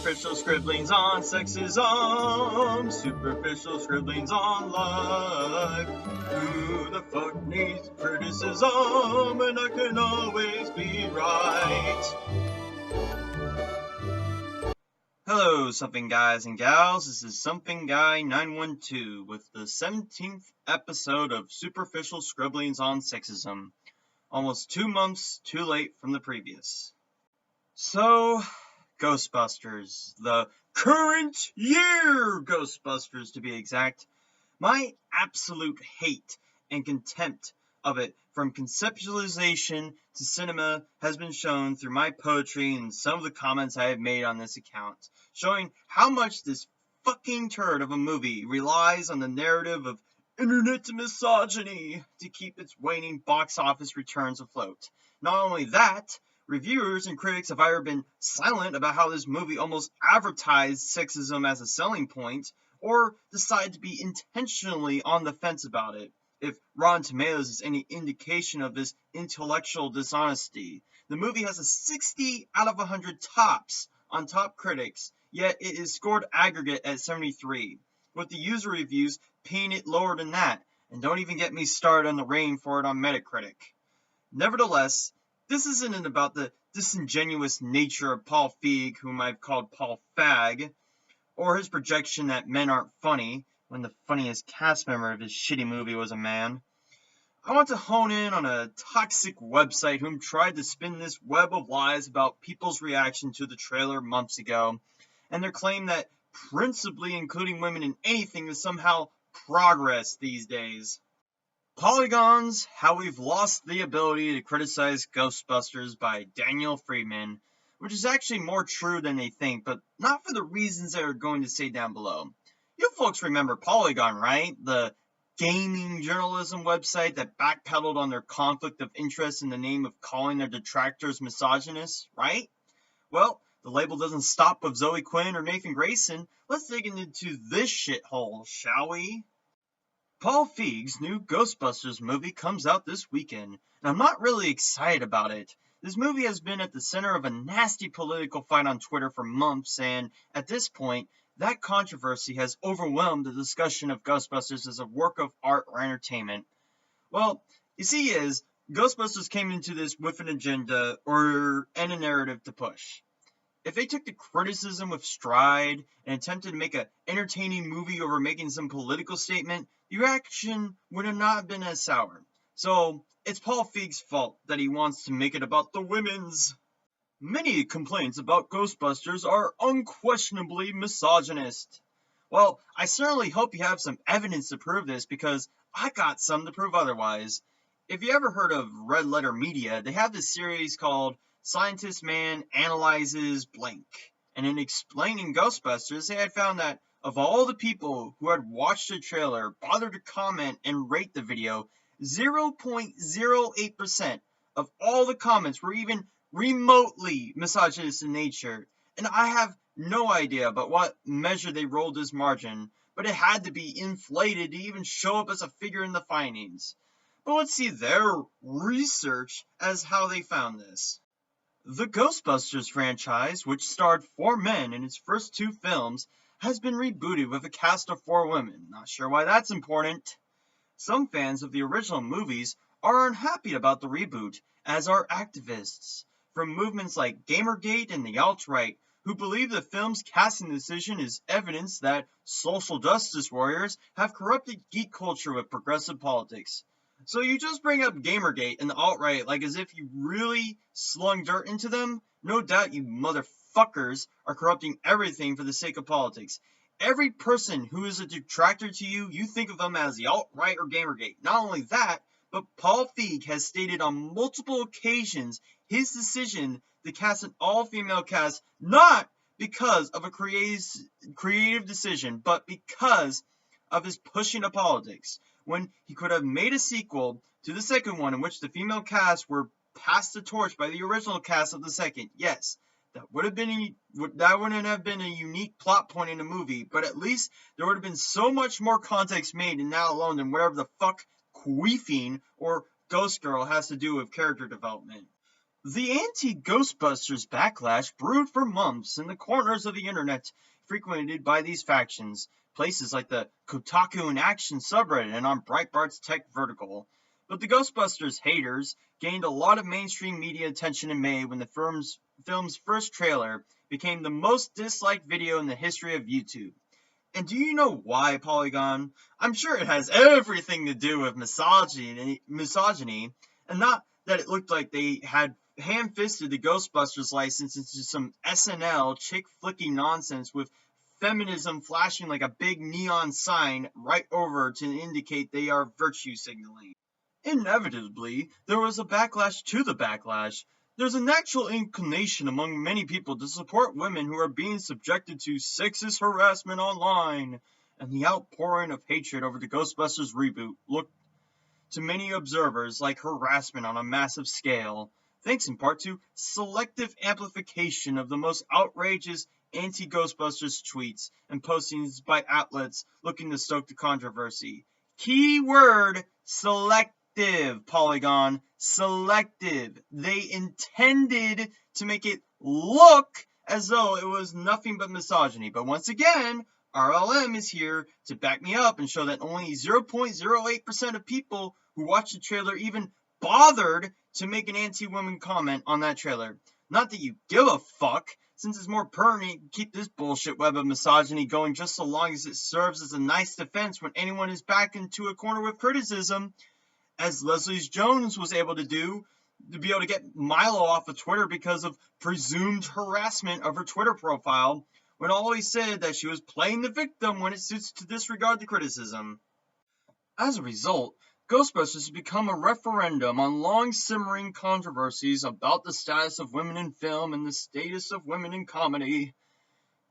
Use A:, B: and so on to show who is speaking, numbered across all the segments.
A: Superficial scribblings on sexism, superficial scribblings on life. Who the fuck needs criticism, and I can always be right. Hello, Something Guys and Gals, this is Something Guy 912 with the 17th episode of Superficial Scribblings on Sexism, almost 2 months too late from the previous. So, Ghostbusters, the current year Ghostbusters to be exact. My absolute hate and contempt of it from conceptualization to cinema has been shown through my poetry and some of the comments I have made on this account, showing how much this fucking turd of a movie relies on the narrative of internet misogyny to keep its waning box office returns afloat. Not only that, reviewers and critics have either been silent about how this movie almost advertised sexism as a selling point, or decide to be intentionally on the fence about it. If Rotten Tomatoes is any indication of this intellectual dishonesty, the movie has a 60 out of 100 tops on top critics, yet it is scored aggregate at 73, with the user reviews paying it lower than that, and don't even get me started on the rating for it on Metacritic. Nevertheless, this isn't about the disingenuous nature of Paul Feig, whom I've called Paul Fag, or his projection that men aren't funny, when the funniest cast member of his shitty movie was a man. I want to hone in on a toxic website whom tried to spin this web of lies about people's reaction to the trailer months ago, and their claim that principally including women in anything is somehow progress these days. Polygon's How We've Lost the Ability to Criticize Ghostbusters by Daniel Friedman, which is actually more true than they think, but not for the reasons they are going to say down below. You folks remember Polygon, right? The gaming journalism website that backpedaled on their conflict of interest in the name of calling their detractors misogynists, right? Well, the label doesn't stop with Zoe Quinn or Nathan Grayson. Let's dig into this shithole, shall we? Paul Feig's new Ghostbusters movie comes out this weekend, and I'm not really excited about it. This movie has been at the center of a nasty political fight on Twitter for months, and at this point, that controversy has overwhelmed the discussion of Ghostbusters as a work of art or entertainment. Well, you see Ghostbusters came into this with an agenda and a narrative to push. If they took the criticism with stride and attempted to make an entertaining movie over making some political statement, the reaction would have not been as sour. So, it's Paul Feig's fault that he wants to make it about the women's. Many complaints about Ghostbusters are unquestionably misogynist. Well, I certainly hope you have some evidence to prove this, because I got some to prove otherwise. If you ever heard of Red Letter Media, they have this series called Scientist Man Analyzes Blank. And in explaining Ghostbusters, they had found that of all the people who had watched the trailer, bothered to comment and rate the video, 0.08% of all the comments were even remotely misogynist in nature. And I have no idea about what measure they rolled this margin, but it had to be inflated to even show up as a figure in the findings. But let's see their research as how they found this. The Ghostbusters franchise, which starred 4 men in its first 2 films, has been rebooted with a cast of 4 women. Not sure why that's important. Some fans of the original movies are unhappy about the reboot, as are activists, from movements like Gamergate and the alt-right, who believe the film's casting decision is evidence that social justice warriors have corrupted geek culture with progressive politics. So you just bring up Gamergate and the alt-right like as if you really slung dirt into them? No doubt you motherfuckers are corrupting everything for the sake of politics. Every person who is a detractor to you, you think of them as the alt-right or Gamergate. Not only that, but Paul Feig has stated on multiple occasions his decision to cast an all-female cast not because of a creative decision, but because of his pushing of politics, when he could have made a sequel to the second one in which the female cast were passed the torch by the original cast of the second. Yes, that wouldn't have been a unique plot point in the movie, but at least there would have been so much more context made in that alone than whatever the fuck queefing or Ghost Girl has to do with character development. The anti-Ghostbusters backlash brewed for months in the corners of the internet frequented by these factions, places like the Kotaku in Action subreddit and on Breitbart's tech vertical. But the Ghostbusters haters gained a lot of mainstream media attention in May when the film's first trailer became the most disliked video in the history of YouTube. And do you know why, Polygon? I'm sure it has everything to do with misogyny, and not that it looked like they had ham-fisted the Ghostbusters license into some SNL chick-flicky nonsense with feminism flashing like a big neon sign right over to indicate they are virtue signaling. Inevitably, there was a backlash to the backlash. There's a natural inclination among many people to support women who are being subjected to sexist harassment online, and the outpouring of hatred over the Ghostbusters reboot looked to many observers like harassment on a massive scale, thanks in part to selective amplification of the most outrageous anti-Ghostbusters tweets and postings by outlets looking to stoke the controversy. Keyword selective, Polygon. Selective. They intended to make it look as though it was nothing but misogyny. But once again, RLM is here to back me up and show that only 0.08% of people who watched the trailer even bothered to make an anti-woman comment on that trailer. Not that you give a fuck, since it's more pertinent to keep this bullshit web of misogyny going just so long as it serves as a nice defense when anyone is backed into a corner with criticism, as Leslie Jones was able to do, to be able to get Milo off of Twitter because of presumed harassment of her Twitter profile, when always said that she was playing the victim when it suits to disregard the criticism. As a result, Ghostbusters has become a referendum on long-simmering controversies about the status of women in film and the status of women in comedy.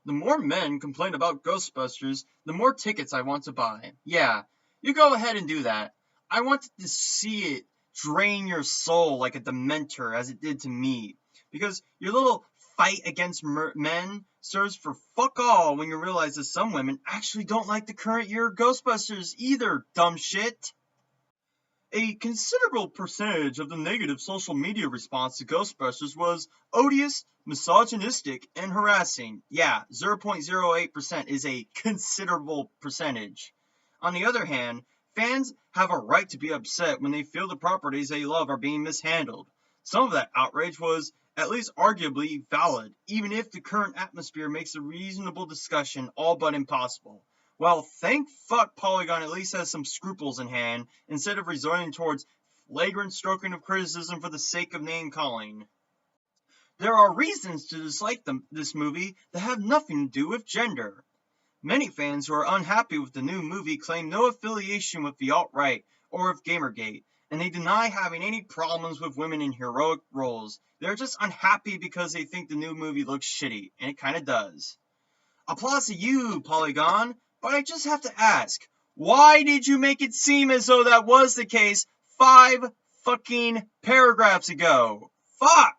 A: The more men complain about Ghostbusters, the more tickets I want to buy. Yeah, you go ahead and do that. I wanted to see it drain your soul like a dementor as it did to me. Because your little fight against men serves for fuck all when you realize that some women actually don't like the current year Ghostbusters either, dumb shit. A considerable percentage of the negative social media response to Ghostbusters was odious, misogynistic, and harassing. Yeah, 0.08% is a considerable percentage. On the other hand, fans have a right to be upset when they feel the properties they love are being mishandled. Some of that outrage was at least arguably valid, even if the current atmosphere makes a reasonable discussion all but impossible. Well, thank fuck Polygon at least has some scruples in hand, instead of resorting towards flagrant stroking of criticism for the sake of name-calling. There are reasons to dislike this movie that have nothing to do with gender. Many fans who are unhappy with the new movie claim no affiliation with the alt-right or with Gamergate, and they deny having any problems with women in heroic roles. They're just unhappy because they think the new movie looks shitty, and it kinda does. Applause to you, Polygon, but I just have to ask, why did you make it seem as though that was the case 5 fucking paragraphs ago? Fuck!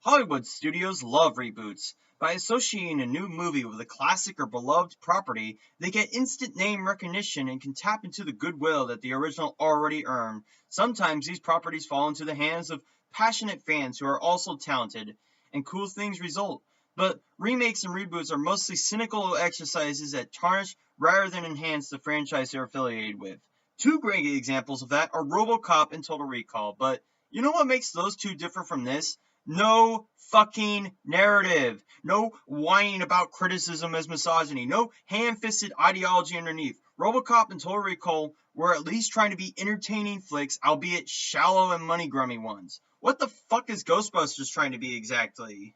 A: Hollywood studios love reboots. By associating a new movie with a classic or beloved property, they get instant name recognition and can tap into the goodwill that the original already earned. Sometimes these properties fall into the hands of passionate fans who are also talented, and cool things result. But remakes and reboots are mostly cynical exercises that tarnish rather than enhance the franchise they're affiliated with. 2 great examples of that are RoboCop and Total Recall, but you know what makes those 2 different from this? No fucking narrative. No whining about criticism as misogyny. No ham-fisted ideology underneath. RoboCop and Total Recall were at least trying to be entertaining flicks, albeit shallow and money-grummy ones. What the fuck is Ghostbusters trying to be exactly?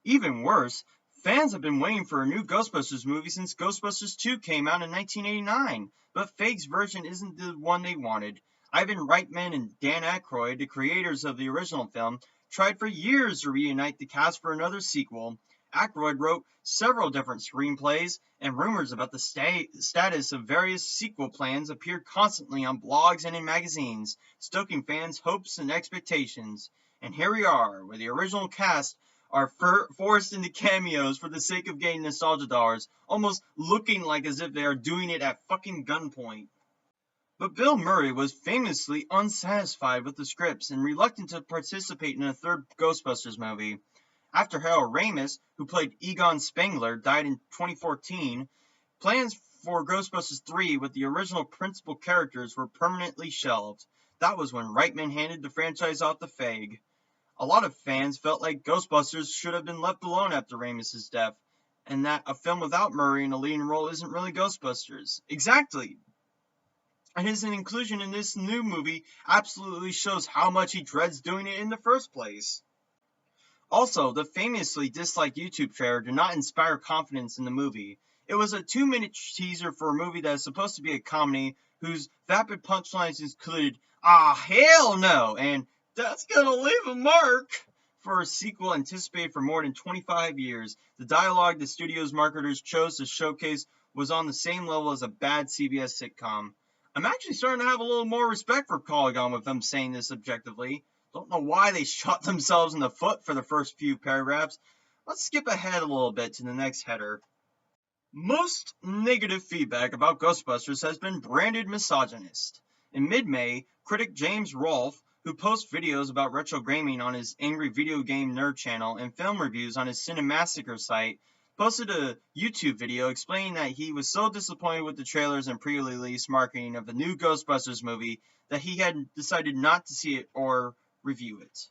A: Even worse, fans have been waiting for a new Ghostbusters movie since Ghostbusters 2 came out in 1989, but Feig's version isn't the one they wanted. Ivan Reitman and Dan Aykroyd, the creators of the original film, tried for years to reunite the cast for another sequel. Aykroyd wrote several different screenplays, and rumors about the status of various sequel plans appeared constantly on blogs and in magazines, stoking fans' hopes and expectations. And here we are, where the original cast are forced into cameos for the sake of getting nostalgia dollars, almost looking like as if they are doing it at fucking gunpoint. But Bill Murray was famously unsatisfied with the scripts and reluctant to participate in a third Ghostbusters movie. After Harold Ramis, who played Egon Spengler, died in 2014, plans for Ghostbusters 3 with the original principal characters were permanently shelved. That was when Reitman handed the franchise off to Feig. A lot of fans felt like Ghostbusters should have been left alone after Ramis' death, and that a film without Murray in a leading role isn't really Ghostbusters. Exactly! And his inclusion in this new movie absolutely shows how much he dreads doing it in the first place. Also, the famously disliked YouTube trailer did not inspire confidence in the movie. It was a 2-minute teaser for a movie that is supposed to be a comedy whose vapid punchlines included, "Ah, hell no," and "that's gonna leave a mark." For a sequel anticipated for more than 25 years, the dialogue the studio's marketers chose to showcase was on the same level as a bad CBS sitcom. I'm actually starting to have a little more respect for Polygon with them saying this objectively. Don't know why they shot themselves in the foot for the first few paragraphs. Let's skip ahead a little bit to the next header. Most negative feedback about Ghostbusters has been branded misogynist. In mid-May, critic James Rolfe, who posts videos about retro gaming on his Angry Video Game Nerd channel and film reviews on his Cinemassacre site, posted a YouTube video explaining that he was so disappointed with the trailers and pre-release marketing of the new Ghostbusters movie that he had decided not to see it or review it.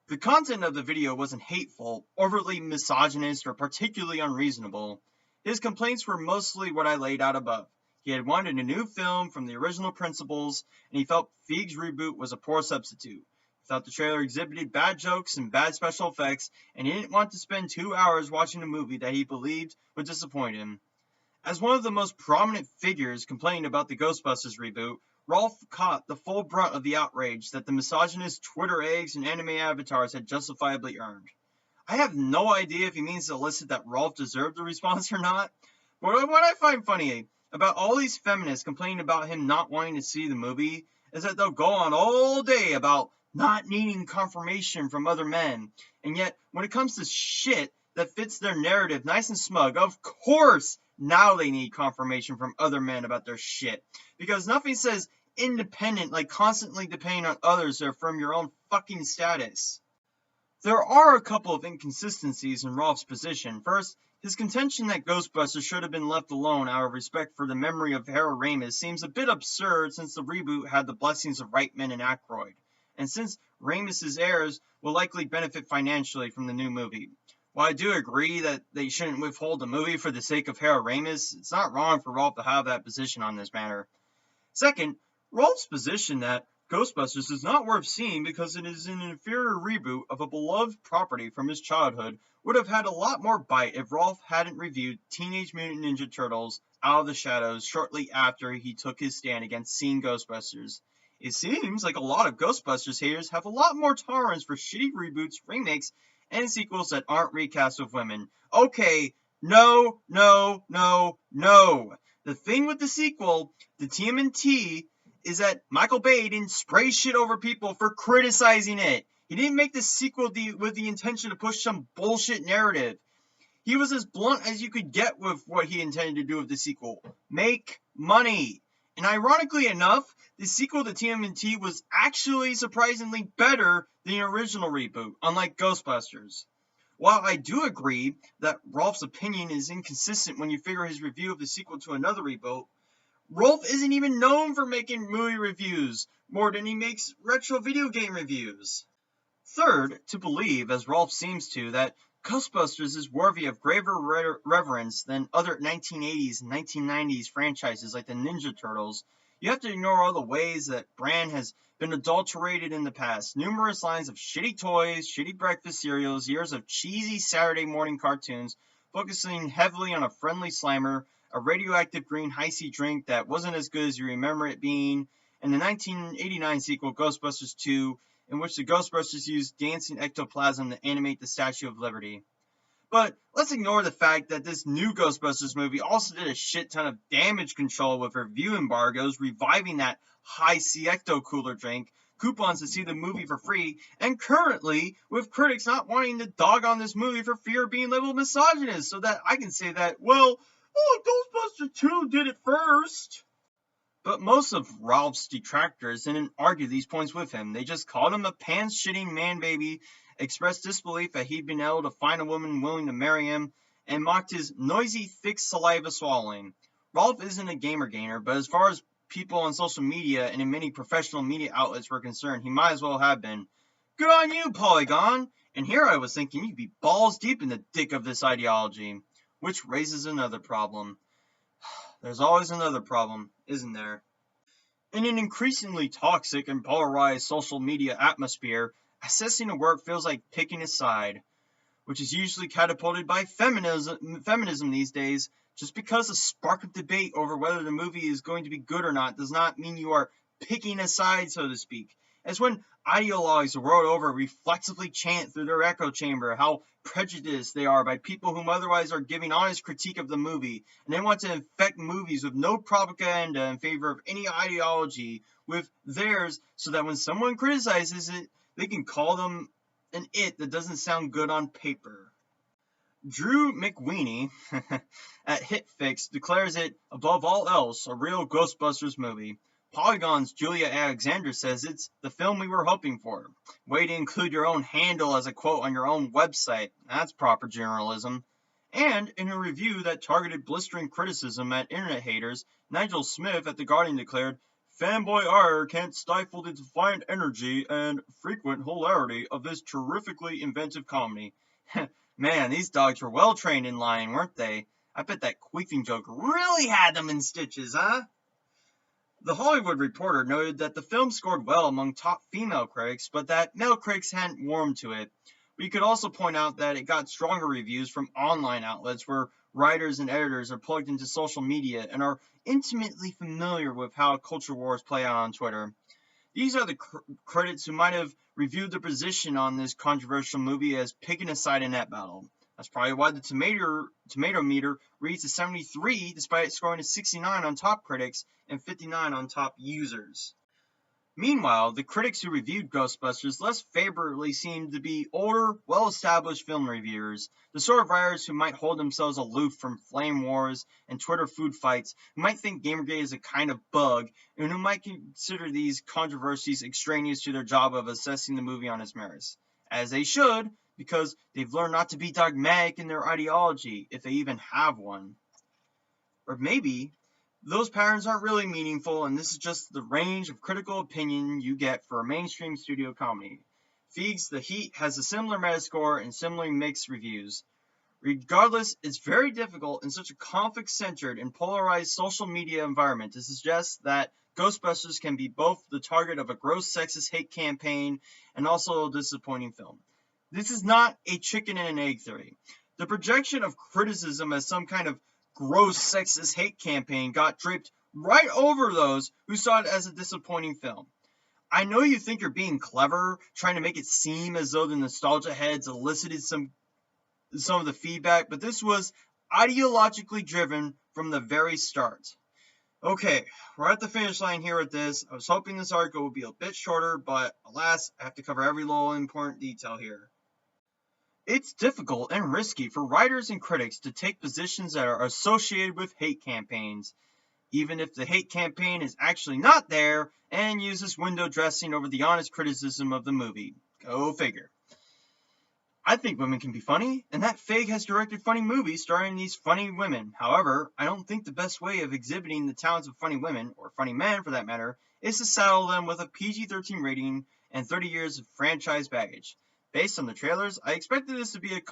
A: The content of the video wasn't hateful, overtly misogynist, or particularly unreasonable. His complaints were mostly what I laid out above. He had wanted a new film from the original principles, and he felt Feig's reboot was a poor substitute. He thought the trailer exhibited bad jokes and bad special effects, and he didn't want to spend 2 hours watching a movie that he believed would disappoint him. As one of the most prominent figures complaining about the Ghostbusters reboot, Rolfe caught the full brunt of the outrage that the misogynist Twitter eggs and anime avatars had justifiably earned. I have no idea if he means to elicit that Rolfe deserved the response or not, but what I find funny about all these feminists complaining about him not wanting to see the movie is that they'll go on all day about not needing confirmation from other men, and yet when it comes to shit that fits their narrative nice and smug, of course now they need confirmation from other men about their shit, because nothing says independent like constantly depending on others to affirm your own fucking status. There are a couple of inconsistencies in Rolfe's position. First, his contention that Ghostbusters should have been left alone out of respect for the memory of Harold Ramis seems a bit absurd since the reboot had the blessings of Reitman and Aykroyd, and since Ramis' heirs will likely benefit financially from the new movie. While I do agree that they shouldn't withhold the movie for the sake of Harold Ramis, it's not wrong for Rolfe to have that position on this matter. Second, Rolfe's position that Ghostbusters is not worth seeing because it is an inferior reboot of a beloved property from his childhood would have had a lot more bite if Rolfe hadn't reviewed Teenage Mutant Ninja Turtles Out of the Shadows shortly after he took his stand against seeing Ghostbusters. It seems like a lot of Ghostbusters haters have a lot more tolerance for shitty reboots, remakes, and sequels that aren't recast with women. Okay, no. The thing with the sequel, the TMNT, is that Michael Bay didn't spray shit over people for criticizing it. He didn't make the sequel with the intention to push some bullshit narrative. He was as blunt as you could get with what he intended to do with the sequel. Make money. And ironically enough, the sequel to TMNT was actually surprisingly better than the original reboot, unlike Ghostbusters. While I do agree that Rolfe's opinion is inconsistent when you figure his review of the sequel to another reboot, Rolfe isn't even known for making movie reviews more than he makes retro video game reviews. Third, to believe, as Rolfe seems to, that Ghostbusters is worthy of graver reverence than other 1980s and 1990s franchises like the Ninja Turtles, you have to ignore all the ways that brand has been adulterated in the past. Numerous lines of shitty toys, shitty breakfast cereals, years of cheesy Saturday morning cartoons, focusing heavily on a friendly slimer, a radioactive green Hi-C drink that wasn't as good as you remember it being, and the 1989 sequel Ghostbusters 2, in which the Ghostbusters used dancing ectoplasm to animate the Statue of Liberty. But let's ignore the fact that this new Ghostbusters movie also did a shit ton of damage control with review embargoes, reviving that Hi-C Ecto Cooler drink, coupons to see the movie for free, and currently with critics not wanting to dog on this movie for fear of being labeled misogynist, so that I can say that, well, Ghostbusters 2 did it first. But most of Ralph's detractors didn't argue these points with him. They just called him a pants-shitting man-baby, expressed disbelief that he'd been able to find a woman willing to marry him, and mocked his noisy, thick saliva swallowing. Ralph isn't a gamer, but as far as people on social media and in many professional media outlets were concerned, he might as well have been. Good on you, Polygon! And here I was thinking you'd be balls deep in the dick of this ideology. Which raises another problem. There's always another problem, isn't there? In an increasingly toxic and polarized social media atmosphere, assessing a work feels like picking a side, which is usually catapulted by feminism these days. Just because a spark of debate over whether the movie is going to be good or not does not mean you are picking a side, so to speak. It's when ideologues the world over reflexively chant through their echo chamber how prejudiced they are by people whom otherwise are giving honest critique of the movie, and they want to infect movies with no propaganda in favor of any ideology with theirs, so that when someone criticizes it, they can call them an it that doesn't sound good on paper. Drew McWeeny at HitFix declares it, above all else, a real Ghostbusters movie. Polygon's Julia Alexander says it's the film we were hoping for. Way to include your own handle as a quote on your own website. That's proper journalism. And in a review that targeted blistering criticism at internet haters, Nigel Smith at The Guardian declared, fanboy ire can't stifle the defiant energy and frequent hilarity of this terrifically inventive comedy. Man, these dogs were well trained in lying, weren't they? I bet that queefing joke really had them in stitches, huh? The Hollywood Reporter noted that the film scored well among top female critics, but that male critics hadn't warmed to it. But you could also point out that it got stronger reviews from online outlets where writers and editors are plugged into social media and are intimately familiar with how culture wars play out on Twitter. These are the critics who might have reviewed the position on this controversial movie as picking a side in that battle. That's probably why the tomato meter reads a 73 despite it scoring a 69 on top critics and 59 on top users. Meanwhile, the critics who reviewed Ghostbusters less favorably seemed to be older, well-established film reviewers, the sort of writers who might hold themselves aloof from flame wars and Twitter food fights, who might think Gamergate is a kind of bug, and who might consider these controversies extraneous to their job of assessing the movie on its merits. As they should, because they've learned not to be dogmatic in their ideology, if they even have one. Or maybe those patterns aren't really meaningful, and this is just the range of critical opinion you get for a mainstream studio comedy. Feig's The Heat has a similar metascore and similarly mixed reviews. Regardless, it's very difficult in such a conflict-centered and polarized social media environment to suggest that Ghostbusters can be both the target of a gross sexist hate campaign and also a disappointing film. This is not a chicken and an egg theory. The projection of criticism as some kind of gross sexist hate campaign got draped right over those who saw it as a disappointing film. I know you think you're being clever, trying to make it seem as though the nostalgia heads elicited some of the feedback, but this was ideologically driven from the very start. Okay, we're at the finish line here with this. I was hoping this article would be a bit shorter, but alas, I have to cover every little important detail here. It's difficult and risky for writers and critics to take positions that are associated with hate campaigns, even if the hate campaign is actually not there and uses window dressing over the honest criticism of the movie. Go figure. I think women can be funny, and that Feig has directed funny movies starring these funny women. However, I don't think the best way of exhibiting the talents of funny women, or funny men for that matter, is to saddle them with a PG-13 rating and 30 years of franchise baggage. Based on the trailers, I expected this to be a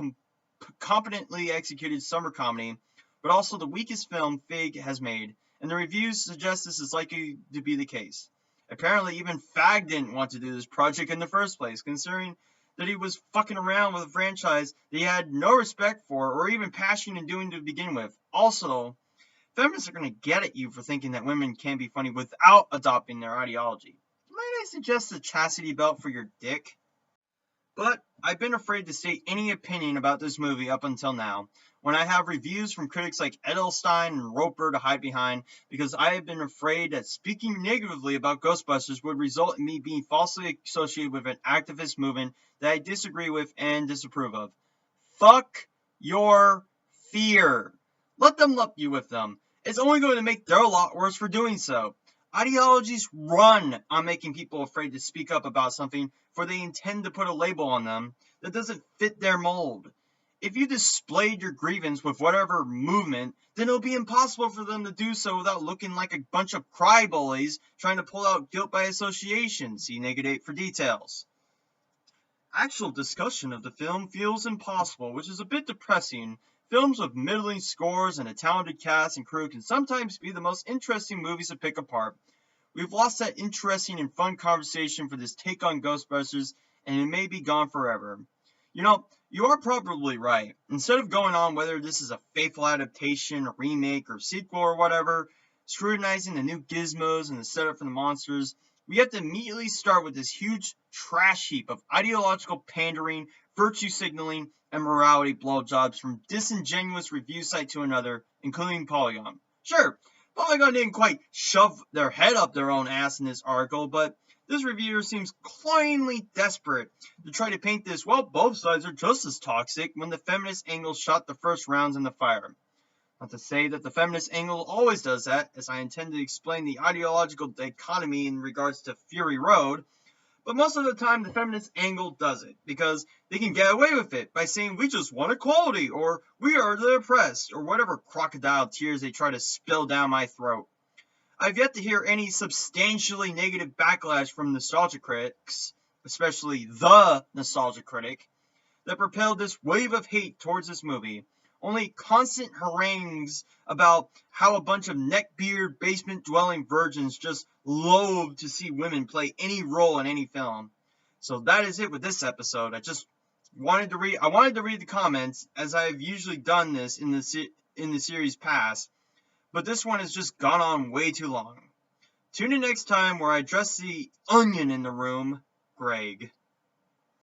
A: competently executed summer comedy, but also the weakest film Feig has made, and the reviews suggest this is likely to be the case. Apparently, even Fag didn't want to do this project in the first place, considering that he was fucking around with a franchise that he had no respect for or even passion in doing to begin with. Also, feminists are going to get at you for thinking that women can be funny without adopting their ideology. Might I suggest a chastity belt for your dick? But I've been afraid to state any opinion about this movie up until now, when I have reviews from critics like Edelstein and Roper to hide behind, because I have been afraid that speaking negatively about Ghostbusters would result in me being falsely associated with an activist movement that I disagree with and disapprove of. Fuck your fear. Let them lump you with them. It's only going to make their lot worse for doing so. Ideologies run on making people afraid to speak up about something, for they intend to put a label on them that doesn't fit their mold. If you displayed your grievance with whatever movement, then it'll be impossible for them to do so without looking like a bunch of crybabies trying to pull out guilt by association. See -8 for details. Actual discussion of the film feels impossible, which is a bit depressing. Films with middling scores and a talented cast and crew can sometimes be the most interesting movies to pick apart. We've lost that interesting and fun conversation for this take on Ghostbusters, and it may be gone forever. You know, you are probably right. Instead of going on whether this is a faithful adaptation, a remake, or sequel or whatever, scrutinizing the new gizmos and the setup for the monsters, we have to immediately start with this huge trash heap of ideological pandering, virtue signaling, and morality blowjobs from disingenuous review site to another, including Polygon. Sure, Polygon didn't quite shove their head up their own ass in this article, but this reviewer seems cloyingly desperate to try to paint this, well, both sides are just as toxic, when the feminist angle shot the first rounds in the fire. Not to say that the feminist angle always does that, as I intend to explain the ideological dichotomy in regards to Fury Road, but most of the time the feminist angle does it, because they can get away with it by saying we just want equality, or we are the oppressed, or whatever crocodile tears they try to spill down my throat. I've yet to hear any substantially negative backlash from nostalgia critics, especially the nostalgia critic, that propelled this wave of hate towards this movie. Only constant harangues about how a bunch of neckbeard, basement-dwelling virgins just loathe to see women play any role in any film. So that is it with this episode. I wanted to read the comments, as I've usually done this in the series past, but this one has just gone on way too long. Tune in next time where I address the onion in the room, Greg.